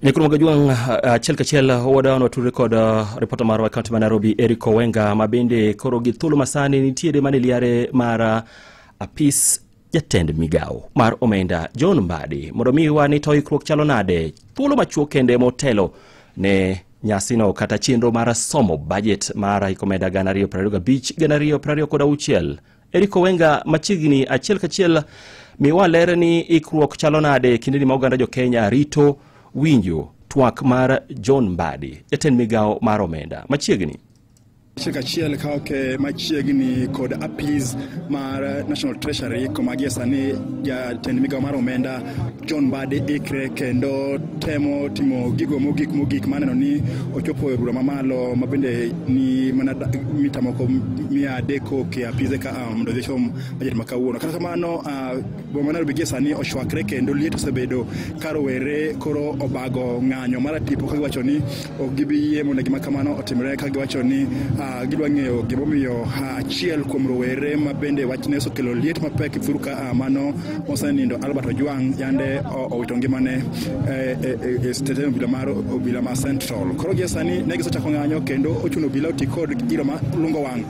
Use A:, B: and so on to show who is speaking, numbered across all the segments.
A: Nikuru magajuang chelka chela wada no turi kod reporter mar County ma Nairobi Eric Owenga mabende koro gi thuolo masani nitiere maniliare mar apis jatend migao mar omenda John Mbadi mondo mi wani to ikruok chalo nade thuolo machuok kende motelo ne nyasino kata chenro mar somo budget mar ikomenda gana 225 gana 226. Eric Owenga machigni achiel kachiel miwa lere ni ikruok chalo nade kinde ma oganda jo Kenya rito winjo twak mar John Mbadi jatend migao mar omenda machiegni
B: Chiel kauke machiegni kod apis mar National Treasury komagi sani jatend migao mar omenda John Mbadi ikre kendo temo timo gigo mogik maneno ni ochopo e bura mamalo mabende ni mana mita moko 300 ke apise ka mondo dishom budget makawuono kata kamano boma Nairobi sani oshwakre kendo liet osebedo karowere koro obago ng'anyo mar tipo kagiwacho ni ogibiye mondo gima kamano otimre kagiwacho ni gidwa ng'eyo gimomiyo achiel kuom rowere mabende wachne sokelo liet mapek furuka mano osenindo Albert Ojwang yande owito ngimane e state obila ma Central koro giesani negisochako ng'anyo kendo ochuno obila oti kod giro ma lungo wang'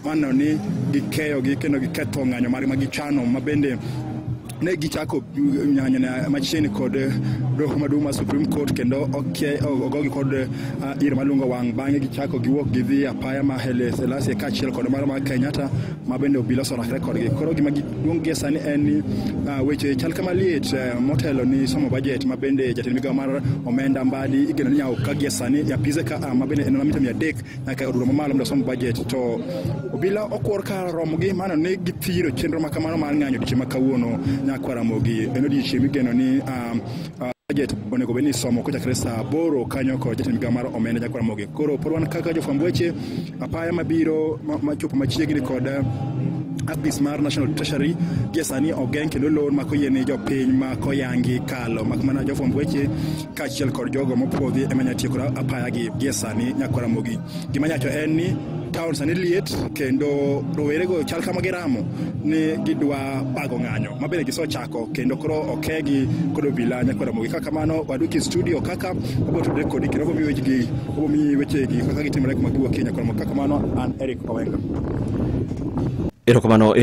B: mano ni gikeyo gi kendo giketho ng'anyo mar gichano mabende ne gichako nyanya machiegni kod doho maduong' mar Supreme Court kendo ogogi kod iro malungo wang' bang'e gichako giwuok gidhi apaya ma Haile Selassie kaachiel kod mar Kenyatta mabende obila oserakre kodgi koro gima giduong' gi sani en ni weche chal kama liet motelo ni somo budget mabende jatend migao mar omenda Mbadi igeno ni nyawo ka gi sani apise ka mabende en mita 300 nyaka oduro mamalo mondo somo budget to obila okwor ka romogi mano ni githiro chenro makamano mar ng'anyo diche makawuono Kwaramogi enodi chimi geno ni budget onego beni somo kochakre saa 8 kanyo ko jatend migao mar omenda Kwaramogi koro porwan kaka jofwamb weche apaya mabiro machopo machiegni kod apis mar National Treasury giesani ogeng kendo lor makoyieni jopiny makoyangi kalo makmana jofwamb weche kaachiel kod jogo mopodhi emanya tiyo kod apaya gi giesani Kwaramogi gimanyacho en ni town sani liet kendo rowerego chal kama giramo ni gidwa bago ng'anyo mabende gisochako kendo koro okegi kod obila Kwaramogi kaka kamano waduki studio kaka obotude kod kendo obomi wechegi kaka gitimore kuma giwuok Kenya Kwaramogi kaka kamano an Eric Owenga.
A: Erokamano.